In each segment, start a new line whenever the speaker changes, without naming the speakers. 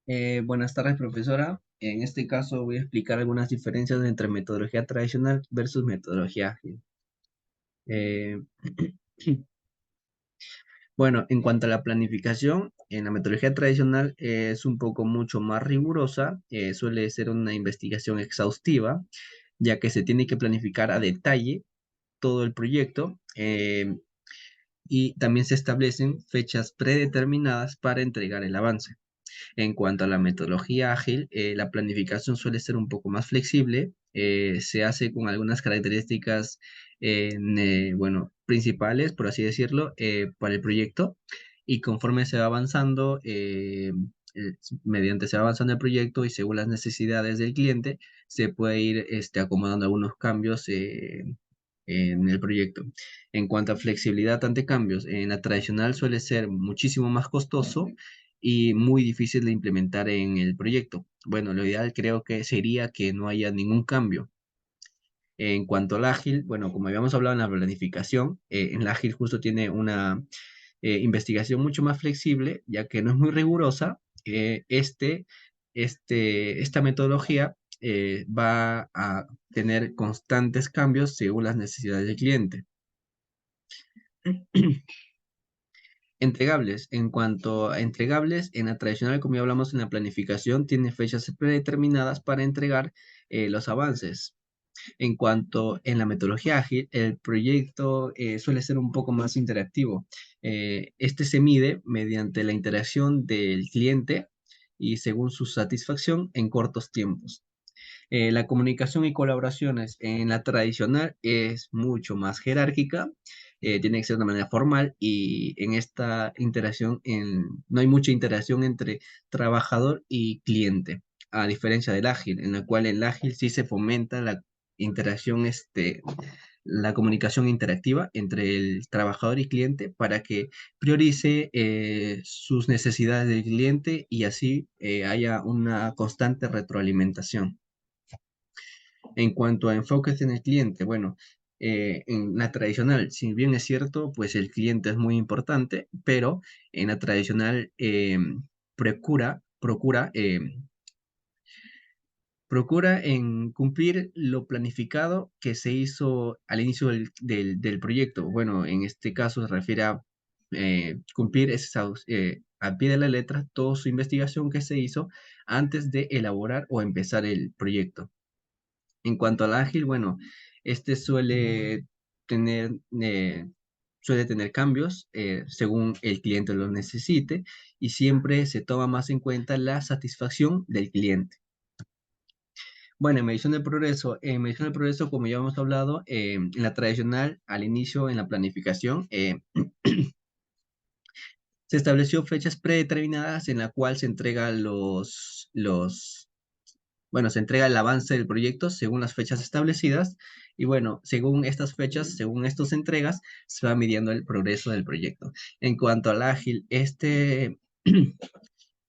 Buenas tardes, profesora. En este caso voy a explicar algunas diferencias entre metodología tradicional versus metodología ágil. Eh, bueno, en cuanto a la planificación, en la metodología tradicional es un poco mucho más rigurosa, suele ser una investigación exhaustiva, ya que se tiene que planificar a detalle todo el proyecto y también se establecen fechas predeterminadas para entregar el avance. En cuanto a la metodología ágil, la planificación suele ser un poco más flexible, se hace con algunas características, bueno, principales, por así decirlo, para el proyecto y conforme se va avanzando, mediante se va avanzando el proyecto y según las necesidades del cliente, se puede ir acomodando algunos cambios en el proyecto. En cuanto a flexibilidad ante cambios, en la tradicional suele ser muchísimo más costoso y muy difícil de implementar en el proyecto. Bueno, lo ideal creo que sería que no haya ningún cambio. En cuanto al ágil, bueno, como habíamos hablado en la planificación, en el ágil justo tiene una investigación mucho más flexible, ya que no es muy rigurosa. Esta metodología va a tener constantes cambios según las necesidades del cliente. Entregables. En cuanto a entregables, en la tradicional, como ya hablamos en la planificación, tiene fechas predeterminadas para entregar los avances. En cuanto en la metodología ágil, el proyecto suele ser un poco más interactivo. Este se mide mediante la interacción del cliente y según su satisfacción en cortos tiempos. La comunicación y colaboraciones en la tradicional es mucho más jerárquica, tiene que ser de una manera formal y en esta interacción no hay mucha interacción entre trabajador y cliente, a diferencia del ágil, en la cual en el ágil sí se fomenta la interacción, la comunicación interactiva entre el trabajador y cliente para que priorice sus necesidades del cliente y así haya una constante retroalimentación. En cuanto a enfoques en el cliente, bueno, en la tradicional, si bien es cierto, pues el cliente es muy importante, pero en la tradicional procura en cumplir lo planificado que se hizo al inicio del proyecto. Bueno, en este caso se refiere a cumplir a pie de la letra toda su investigación que se hizo antes de elaborar o empezar el proyecto. En cuanto al ágil, bueno, este tener, eh, suele tener cambios según el cliente lo necesite y siempre se toma más en cuenta la satisfacción del cliente. Bueno, en medición del progreso, como ya hemos hablado, en la tradicional, al inicio, en la planificación, se estableció fechas predeterminadas en la cual se entrega bueno, se entrega el avance del proyecto según las fechas establecidas y bueno, según estas fechas, según estas entregas, se va midiendo el progreso del proyecto. En cuanto al ágil,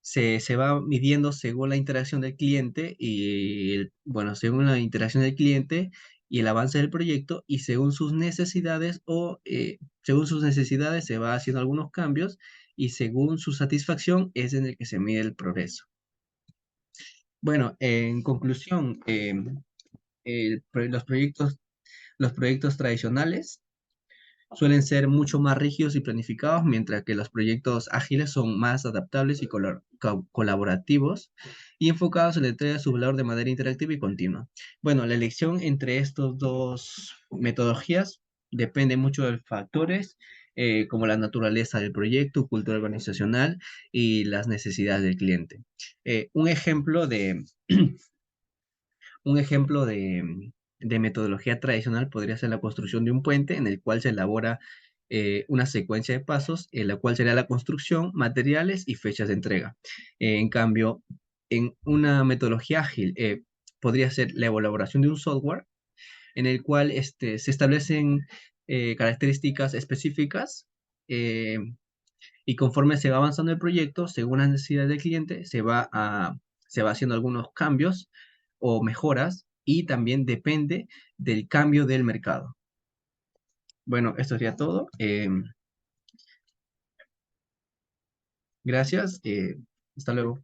se va midiendo según la interacción del cliente y, bueno, según la interacción del cliente y el avance del proyecto y según sus necesidades según sus necesidades se va haciendo algunos cambios y según su satisfacción es en el que se mide el progreso. Bueno, en conclusión, los proyectos tradicionales suelen ser mucho más rígidos y planificados, mientras que los proyectos ágiles son más adaptables y colaborativos y enfocados en la entrega de su valor de manera interactiva y continua. Bueno, la elección entre estos dos metodologías depende mucho de factores como la naturaleza del proyecto, cultura organizacional y las necesidades del cliente. Un ejemplo de metodología tradicional podría ser la construcción de un puente en el cual se elabora una secuencia de pasos, en la cual sería la construcción, materiales y fechas de entrega. En cambio, en una metodología ágil podría ser la elaboración de un software en el cual se establecen características específicas eh, y conforme se va avanzando el proyecto, según las necesidades del cliente, se va haciendo algunos cambios o mejoras y también depende del cambio del mercado. Bueno, esto sería todo. Gracias. Hasta luego.